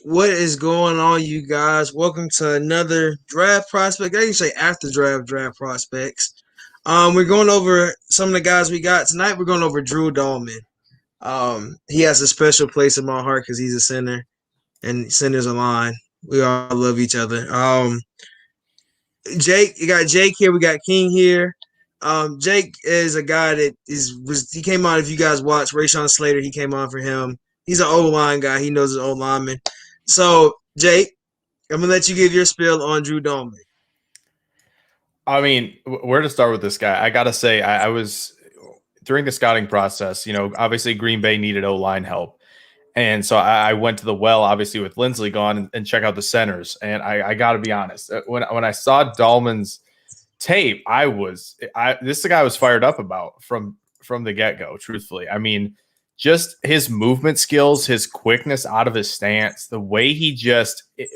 What is going on, you guys? Welcome to another draft prospect. I can say after draft prospects. We're going over some of the guys we got tonight. We're going over Drew Dalman. He has a special place in my heart because he's a center, and centers OLine. We all love each other. Jake, you got Jake here. We got King here. Jake is a guy that he came on. If you guys watch Rayshawn Slater, he came on for him. He's an OLine guy. He knows his old lineman. So Jake, I'm gonna let you give your spiel on Drew Dalman. I mean, where to start with this guy? I gotta say, I was during the scouting process. Obviously Green Bay needed O-line help, and so I went to the well, obviously with Lindsley gone, and check out the centers. And I got to be honest, when I saw Dahlman's tape, this is the guy I was fired up about from the get go. Truthfully, I mean, just his movement skills, his quickness out of his stance, the way he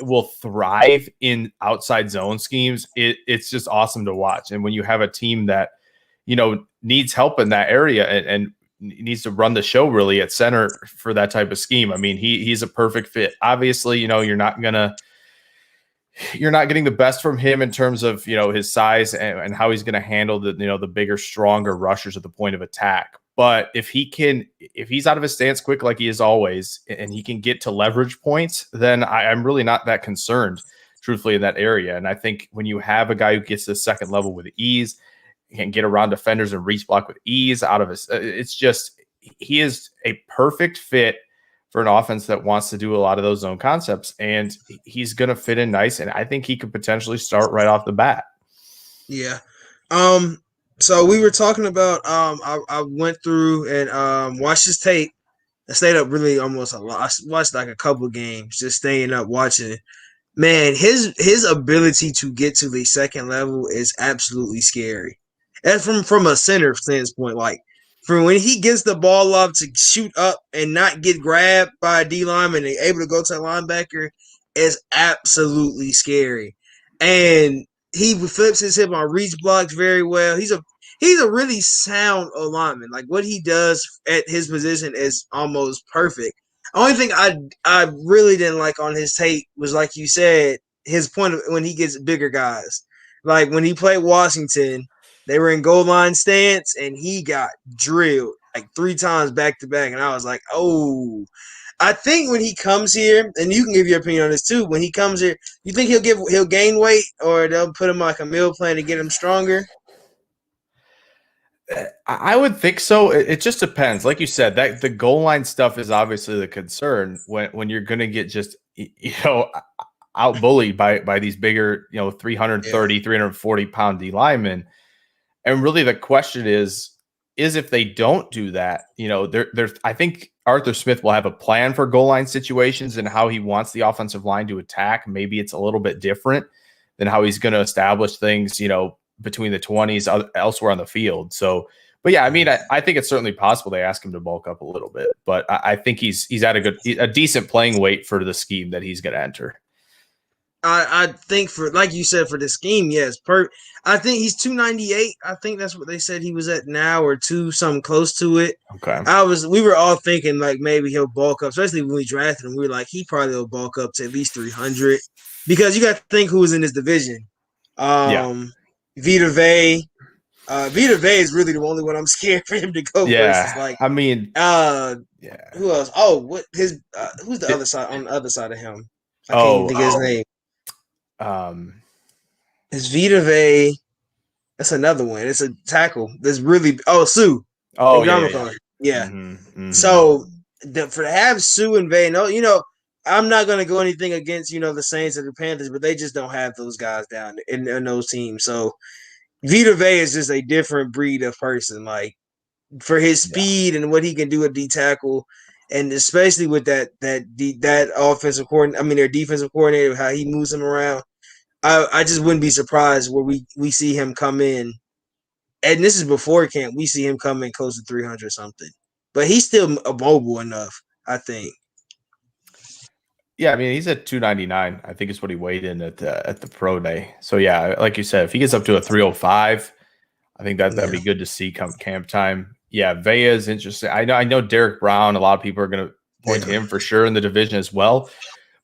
will thrive in outside zone schemes. It's just awesome to watch. And when you have a team that, needs help in that area and needs to run the show really at center for that type of scheme, I mean, he's a perfect fit. Obviously, you're not getting the best from him in terms of, his size and how he's going to handle the bigger, stronger rushers at the point of attack. But if he's out of his stance quick like he is always, and he can get to leverage points, then I'm really not that concerned, truthfully, in that area. And I think when you have a guy who gets to the second level with ease, can get around defenders and reach block with ease out of his, he is a perfect fit for an offense that wants to do a lot of those zone concepts, and he's going to fit in nice. And I think he could potentially start right off the bat. Yeah. So we were talking about, I went through and watched his tape. I stayed up really almost a lot. I watched like a couple games, just staying up watching it. Man, his ability to get to the second level is absolutely scary. And from a center standpoint, like from when he gets the ball up to shoot up and not get grabbed by a D lineman and able to go to a linebacker is absolutely scary. And he flips his hip on reach blocks very well. He's a really sound lineman. Like what he does at his position is almost perfect. Only thing I really didn't like on his tape was, like you said, his point of when he gets bigger guys. Like when he played Washington, they were in goal line stance and he got drilled like 3 times back to back, and I was like, oh. I think when he comes here, and you can give your opinion on this too. When he comes here, you think he'll gain weight, or they'll put him like a meal plan to get him stronger? I would think so. It just depends. Like you said, that the goal line stuff is obviously the concern when you're going to get just out bullied by these bigger 330, 340 pound D linemen. And really the question is if they don't do that, I think Arthur Smith will have a plan for goal line situations and how he wants the offensive line to attack. Maybe it's a little bit different than how he's going to establish things, between the 20s elsewhere on the field. So, but yeah, I mean, I think it's certainly possible they ask him to bulk up a little bit, but I think he's at a decent playing weight for the scheme that he's going to enter. I think for, like you said, for the scheme, yes. I think he's 298. I think that's what they said he was at now, or something close to it. Okay. We were all thinking like maybe he'll bulk up, especially when we drafted him. We were like, he probably will bulk up to at least 300 because you got to think who was in this division. Vita Vea. Vita Vea is really the only one I'm scared for him to go versus. Like, I mean, who else? Oh, what who's the other side on the other side of him? I can't think of his name. It's Vita Vea. That's another one. It's a tackle. There's really Sue. Yeah. Mm-hmm. So for to have Sue and Vea, I'm not gonna go anything against the Saints and the Panthers, but they just don't have those guys down in those teams. So Vita Vea is just a different breed of person. Like for his speed and what he can do at D tackle, and especially with that offensive coordinator, their defensive coordinator, how he moves them around. I just wouldn't be surprised where we see him come in, and this is before camp. We see him come in close to 300 something, but he's still mobile enough, I think. Yeah, I mean, he's at 299. I think is what he weighed in at the pro day. So yeah, like you said, if he gets up to a 305, I think that'd be good to see come camp time. Yeah, Vea is interesting. I know Derek Brown. A lot of people are going to point to him for sure in the division as well.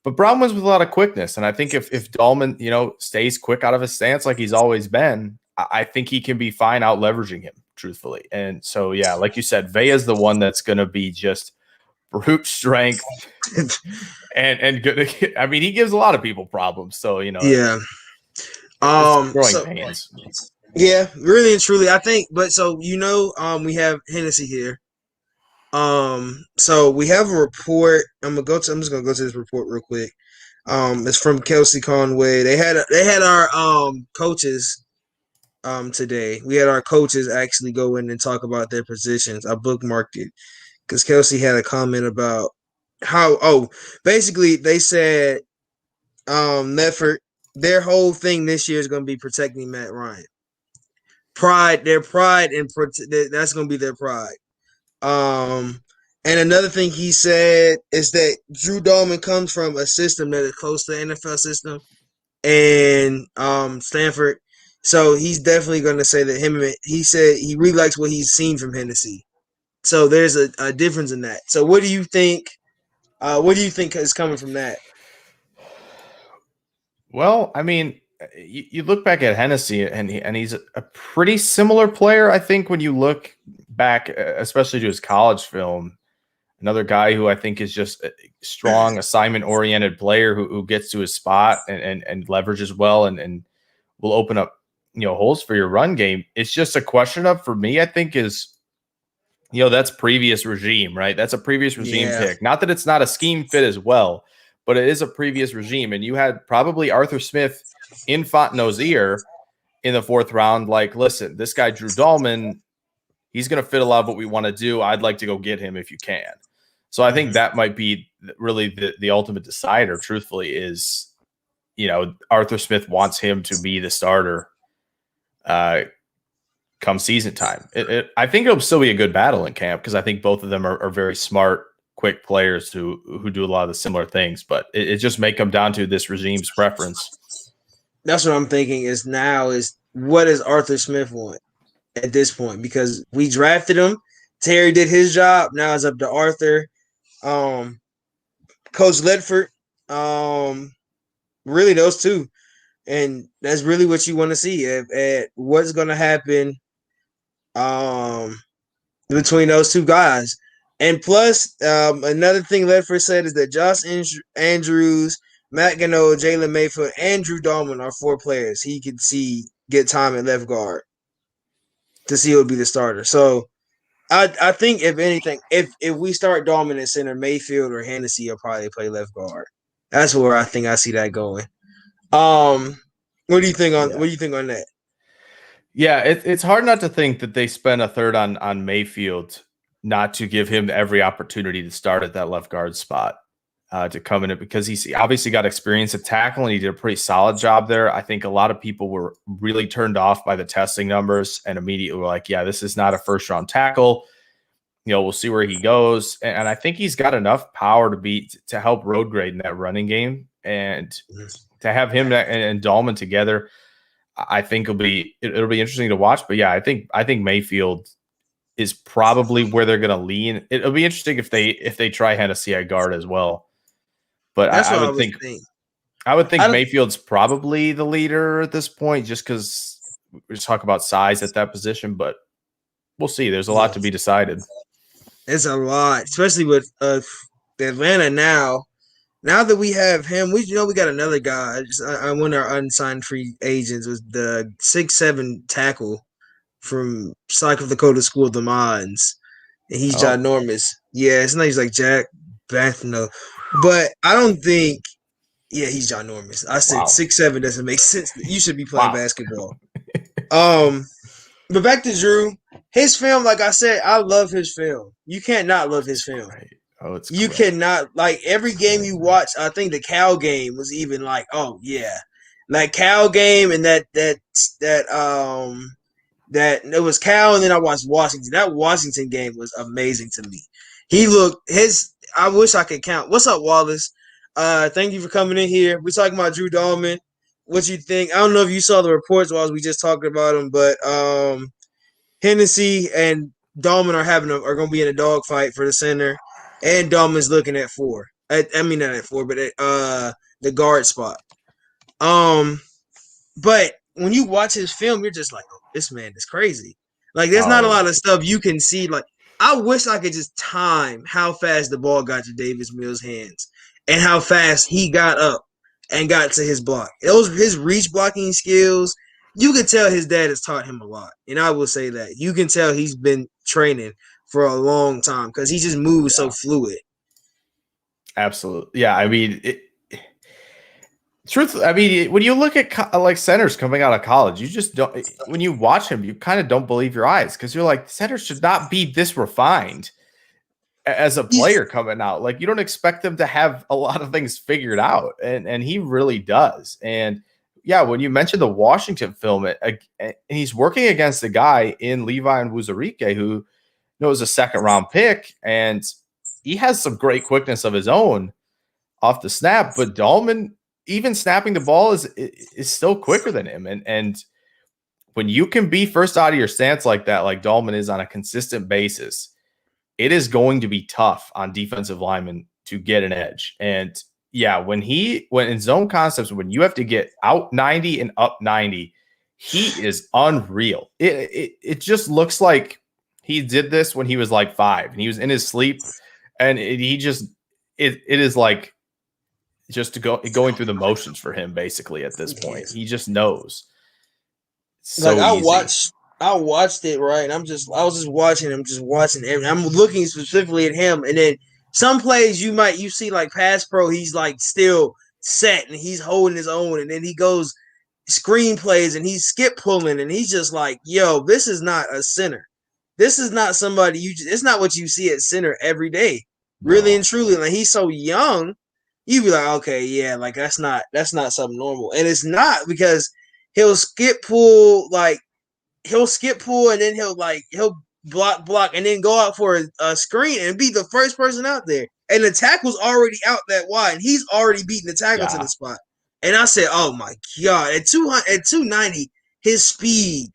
But Brown wins with a lot of quickness. And I think if Dalman, stays quick out of his stance like he's always been, I think he can be fine out leveraging him, truthfully. And so, yeah, like you said, Vea's the one that's going to be just brute strength and good. I mean, he gives a lot of people problems. So, yeah. growing pains. Yeah, really and truly, I think. But so we have Hennessy here. So we have a report. I'm just gonna go to this report real quick. It's from Kelsey Conway. They had our coaches today. We had our coaches actually go in and talk about their positions. I bookmarked it because Kelsey had a comment about how basically they said Leffert, their whole thing this year is going to be protecting Matt Ryan. Their pride, and that's going to be their pride. And another thing he said is that Drew Dalman comes from a system that is close to the NFL system and Stanford. So he's definitely going to say that he said he really likes what he's seen from Hennessy. So there's a difference in that. So what do you think? What do you think is coming from that? Well, I mean, you look back at Hennessy, and he's a pretty similar player. I think when you look back, especially to his college film, another guy who I think is just a strong assignment-oriented player who gets to his spot and leverages well and will open up holes for your run game. It's just a question of, for me, I think is that's previous regime, right? That's a previous regime pick. Not that it's not a scheme fit as well, but it is a previous regime. And you had probably Arthur Smith in Fontenot's ear in the 4th round. Like, listen, this guy, Drew Dalman, he's going to fit a lot of what we want to do. I'd like to go get him if you can. So I think that might be really the ultimate decider, truthfully, is, Arthur Smith wants him to be the starter come season time. I think it'll still be a good battle in camp because I think both of them are very smart, quick players who do a lot of the similar things, but it just may come down to this regime's preference. That's what I'm thinking is what does Arthur Smith want at this point? Because we drafted him. Terry did his job. Now it's up to Arthur. Coach Ledford. Really those two. And that's really what you want to see at what's going to happen between those two guys. And plus, another thing Ledford said is that Josh Andrews, Matt Gano, Jalen Mayfield, and Drew Dalman are 4 players he could see get time at left guard to see who would be the starter. So I think if anything, if we start Dalman at center, Mayfield or Hennessy will probably play left guard. That's where I think I see that going. What do you think on that? Yeah, it's hard not to think that they spent a third on Mayfield, not to give him every opportunity to start at that left guard spot, to come in it, because he's obviously got experience at tackle and he did a pretty solid job there. I think a lot of people were really turned off by the testing numbers and immediately were like, yeah, this is not a 1st round tackle. We'll see where he goes. And I think he's got enough power to help road grade in that running game, and to have him and Dalman together, I think it'll be interesting to watch. But yeah, I think Mayfield is probably where they're going to lean. It'll be interesting if they try Hennessy at guard as well. But I would think Mayfield's probably the leader at this point, just because we just talk about size at that position. But we'll see. There's a lot to be decided. It's a lot, especially with Atlanta now. Now that we have him, we got another guy. One of our unsigned free agents was the 6'7" tackle from South Dakota School of the Mines. And he's ginormous. Yeah, his name's like Jack Banthano. But I don't think he's ginormous. I said 6'7" doesn't make sense. You should be playing basketball. But back to Drew. His film, like I said, I love his film. You can't not love his film. Right. Oh, it's you cannot, like, every game you watch. I think the Cal game was even like, oh yeah, like Cal game, and that it was Cal, and then I watched Washington. That Washington game was amazing to me. I wish I could count. What's up, Wallace? Thank you for coming in here. We're talking about Drew Dalman. What you think? I don't know if you saw the reports while we just talked about him, but Hennessy and Dalman are going to be in a dogfight for the center. And Dalman's looking at 4. I mean not at 4, but at the guard spot. But when you watch his film, you're just like, oh, this man is crazy. Like, there's not a Oh, lot of stuff you can see. Like, I wish I could just time how fast the ball got to Davis Mills' hands and how fast he got up and got to his block. His reach blocking skills. You can tell his dad has taught him a lot, and I will say that you can tell he's been training for a long time because he just moves so fluid. absolutely. Yeah, I mean, truth. I mean, when you look at like centers coming out of college, you just don't. When you watch him, you kind of don't believe your eyes because you're like, centers should not be this refined as a player coming out. Like, you don't expect them to have a lot of things figured out, and he really does. And yeah, when you mentioned the Washington film, and he's working against a guy in Levi and Wuzarike who was a second round pick, and he has some great quickness of his own off the snap. But Dalman, even snapping the ball, is still quicker than him. And when you can be first out of your stance like that, like Dalman is on a consistent basis, it is going to be tough on defensive linemen to get an edge. And yeah, when in zone concepts, when you have to get out 90 and up 90, he is unreal. It just looks like he did this when he was like 5 and he was in his sleep, and it is like just going through the motions for him basically at this point. He just knows. So like easy. I watched it, right, and I was just watching him, and I'm looking specifically at him, and then some plays you see like pass pro, he's like still set and he's holding his own, and then he goes screen plays and he's skip pulling, and he's just like, yo, this is not a center. This is not somebody it's not what you see at center every day. Really and truly, like he's so young, you be like, okay, yeah, like that's not something normal. And it's not because he'll skip pull, and then he'll block and then go out for a screen and be the first person out there. And the tackle's already out that wide, and he's already beaten the tackle to the spot. And I said, oh my God, at 290, his speed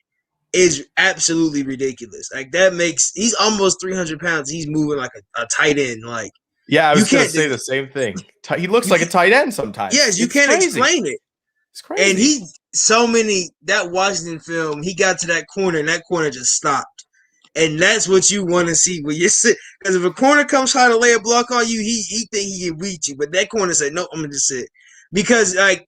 is absolutely ridiculous. Like he's almost 300 pounds. He's moving like a tight end. Like, yeah, I was going to say the same thing. He looks like a tight end sometimes. Yes, you can't explain it. It's crazy. And that Washington film, he got to that corner, and that corner just stopped. And that's what you want to see when you sit. Because if a corner comes trying to lay a block on you, he think he can beat you. But that corner said, no, I'm going to just sit. Because, like,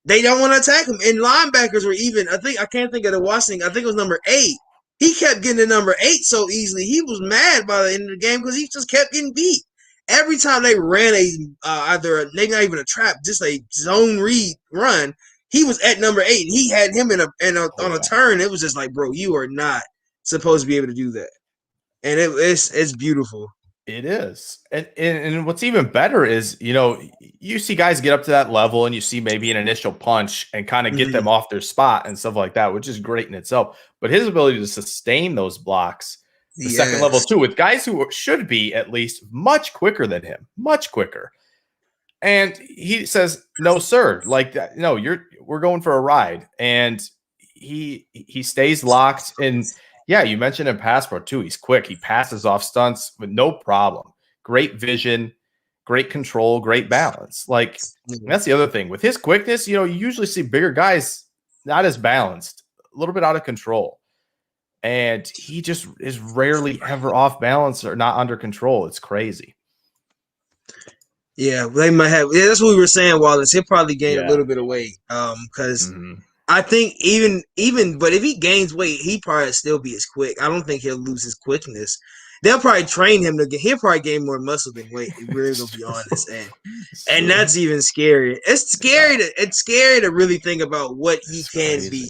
they don't want to attack him. And linebackers were even, I can't think of the Washington, I think it was number 8. He kept getting to number 8 so easily. He was mad by the end of the game because he just kept getting beat. Every time they ran maybe not even a trap, just a zone read run, he was at number 8. He had him on a turn. It was just like, bro, you are not supposed to be able to do that. And it's beautiful. It is. And what's even better is, you see guys get up to that level and you see maybe an initial punch and kind of get them off their spot and stuff like that, which is great in itself. But his ability to sustain those blocks, the second level too, with guys who should be at least much quicker than him, much quicker. And he says, no, sir, like that. No, we're going for a ride. And he stays locked. And yeah, you mentioned in pass pro too. He's quick. He passes off stunts with no problem. Great vision, great control, great balance. Like, that's the other thing with his quickness. You usually see bigger guys not as balanced, a little bit out of control. And he just is rarely ever off balance or not under control. It's crazy. Yeah, they might have. Yeah, that's what we were saying, Wallace. He'll probably gain a little bit of weight. Because I think even, but if he gains weight, he probably still be as quick. I don't think he'll lose his quickness. They'll probably train him he'll probably gain more muscle than weight. If we're gonna be honest, and that's even scary. It's scary to really think about what he can be.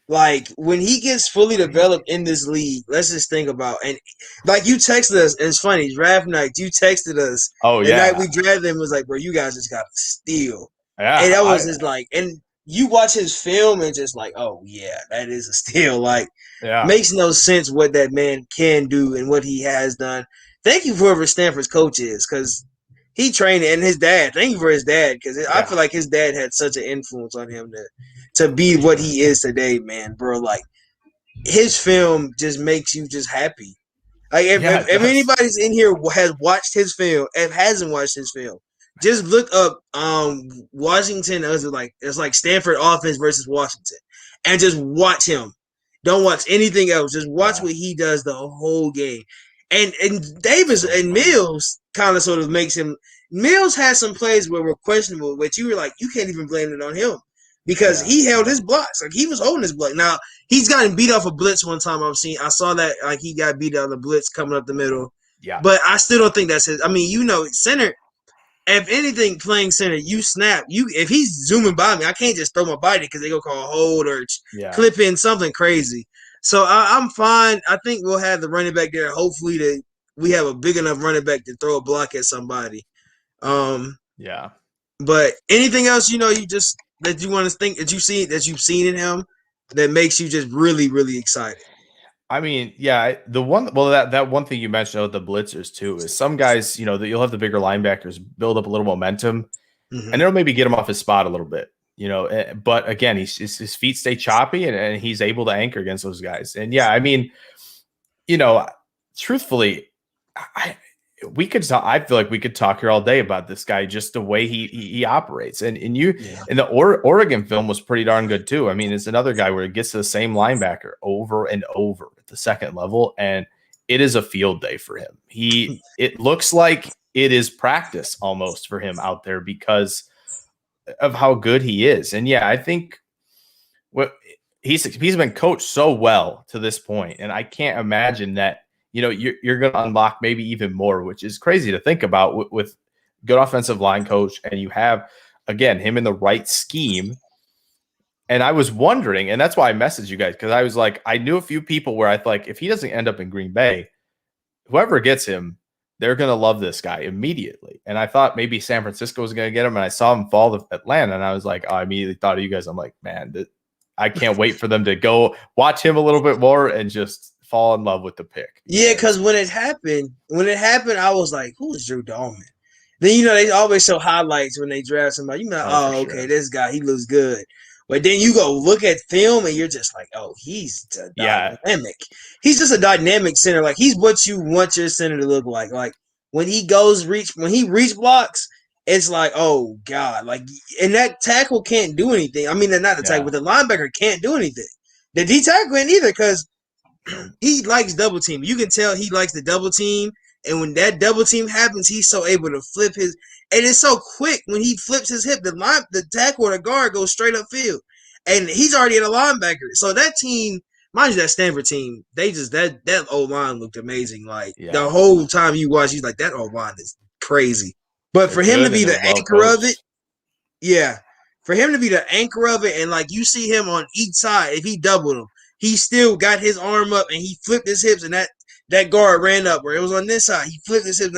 Like, when he gets fully developed in this league, let's just think about, and like you texted us, and it's funny, draft night, you texted us. Oh, the night we drafted him, was like, bro, you guys just got to steal. Yeah, and that was just like, and you watch his film and just like, oh yeah, that is a steal. Like, makes no sense what that man can do and what he has done. Thank you for whoever Stanford's coach is, because he trained, and his dad. Thank you for his dad, because I feel like his dad had such an influence on him to be what he is today, man, bro. Like, his film just makes you just happy. Like, if anybody's in here has watched his film, and hasn't watched his film, Just look up Washington as it's like Stanford offense versus Washington, and just watch him. Don't watch anything else. Just watch Yeah, what he does the whole game. And Davis so and fun. Mills kind of sort of makes him. Mills had some plays where were questionable, but you were like, you can't even blame it on him because Yeah, he held his blocks. Like he was holding his block. Now he's gotten beat off a blitz one time. I saw that like he got beat out of the blitz coming up the middle. yeah, But I still don't think that's his. I mean, center. If anything, playing center, you snap. If he's zooming by me, I can't just throw my body because they go call hold or yeah. clip in something crazy. So I'm fine. I think we'll have the running back there. Hopefully, we have a big enough running back to throw a block at somebody. Yeah. But anything else, you just that you want to think that you've seen in him that makes you just really, really excited. I mean, yeah, that one thing you mentioned with the blitzers too is some guys, that you'll have the bigger linebackers build up a little momentum and Mm-hmm. it'll maybe get him off his spot a little bit, but again, his feet stay choppy and he's able to anchor against those guys. And yeah, I mean, you know, truthfully, I I feel like we could talk here all day about this guy, just the way he operates. And Yeah. the Oregon film was pretty darn good too. I mean, it's another guy where it gets to the same linebacker over and over at the second level, and it is a field day for him. It looks like it is practice almost for him out there because of how good he is. And yeah, I think what he's been coached so well to this point, and I can't imagine that you're going to unlock maybe even more, which is crazy to think about with good offensive line coach, and you have again him in the right scheme. And I was wondering, and that's why I messaged you guys, because I was like, I knew a few people where I thought like if he doesn't end up in Green Bay, whoever gets him, they're going to love this guy immediately. And I thought maybe San Francisco was going to get him, and I saw him fall to Atlanta, and I was like, oh, I immediately thought of you guys. I'm like, man, I can't wait for them to go watch him a little bit more and just fall in love with the pick. Yeah, because when it happened, I was like, "Who is Drew Dalman?" Then they always show highlights when they draft somebody. You know, Oh, for oh, okay, sure. this guy he looks good. But then you go look at film and you're just like, oh, he's Yeah. dynamic. He's just a dynamic center. Like he's what you want your center to look like. Like when he reach blocks, it's like, oh God, like and that tackle can't do anything. I mean, not the tackle, Yeah. but the linebacker can't do anything. The D tackle ain't either because Nope. he likes double team. You can tell he likes the double team, and when that double team happens, he's so able to flip his. And it's so quick when he flips his hip, the tackle or the guard goes straight up field, and he's already at a linebacker. So that team, mind you, that Stanford team, they just that OLine looked amazing. Like the Yeah. whole time you watch, he's like that OLine is crazy. But They're for him to good be and the they're well anchor of it, coached. yeah, for him to be the anchor of it, and like you see him on each side, if he doubled him, he still got his arm up and he flipped his hips, and that guard ran up where it was on this side. He flipped his hips,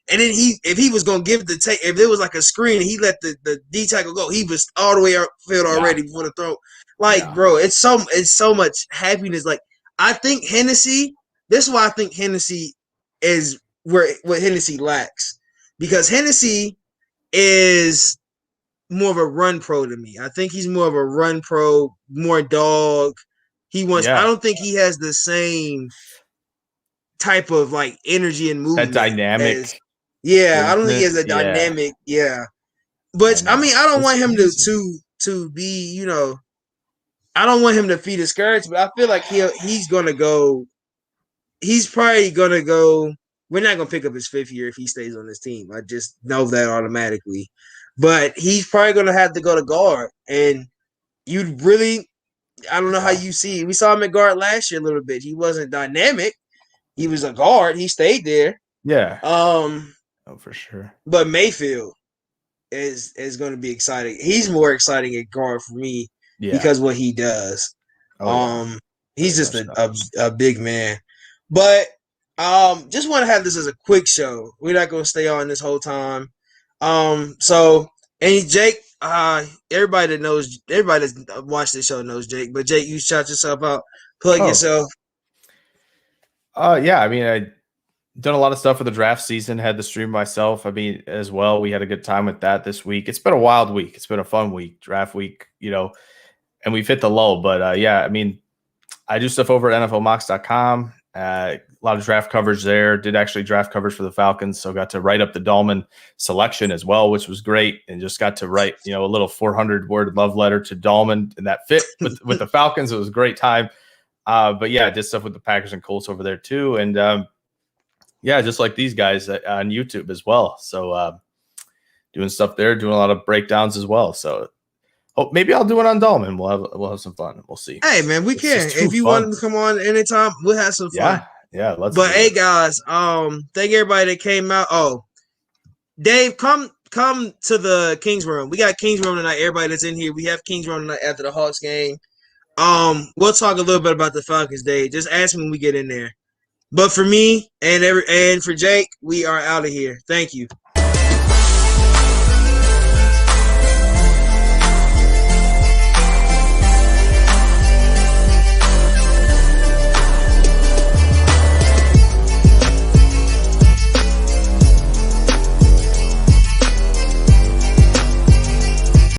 and then if he was gonna give the take, if there was like a screen, and he let the D tackle go, he was all the way upfield Yeah. already before the throw. Like, Yeah. bro, it's so much happiness. Like, I think Hennessy. This is why I think Hennessy is what Hennessy lacks, because Hennessy is more of a run pro to me. I think he's more of a run pro, more dog. I Yeah. don't think he has the same type of like energy and That movement as, dynamic yeah, I don't think he has quickness. a Yeah. dynamic, yeah. I But I know. mean, I don't It's want him crazy. to be, I don't want him to be discouraged, but I feel like he's gonna go. He's probably gonna go. We're not gonna pick up his fifth year if he stays on this team. I just know that automatically. But he's probably gonna have to go to guard, and you really, I don't know how Yeah. you see. We saw him at guard last year a little bit. He wasn't dynamic. He was a guard. He stayed there. Yeah. Um, Oh, for sure. but Mayfield is going to be exciting. He's more exciting at guard for me Yeah. because what he does. Oh, yeah. Um, he's Very just much so. a big man. But just want to have this as a quick show. We're not going to stay on this whole time. So and Jake, everybody that's watched this show knows Jake. But Jake, you shout yourself out, plug Oh, yourself. yeah. I mean, I done a lot of stuff for the draft season, had the stream myself. I mean, as well, we had a good time with that this week. It's been a wild week. It's been a fun week, draft week, and we've hit the lull. But yeah, I mean, I do stuff over at NFLmocks.com. A lot of draft coverage there. Did actually draft coverage for the Falcons, so got to write up the Dalman selection as well, which was great, and just got to write a little 400-word love letter to Dalman, and that fit with the Falcons. It was a great time. But yeah, I did stuff with the Packers and Colts over there too, and yeah, just like these guys on YouTube as well. So doing stuff there, doing a lot of breakdowns as well. So maybe I'll do it on Dalman. We'll have some fun. We'll see. Hey man, we can. If you want to come on anytime, we'll have some fun. Yeah. But hey guys, thank everybody that came out. Oh, Dave, come to the Kings Room. We got Kings Room tonight. Everybody that's in here, we have Kings Room tonight after the Hawks game. We'll talk a little bit about the Falcons, Dave. Just ask me when we get in there. But for me and for Jake, we are out of here. Thank you.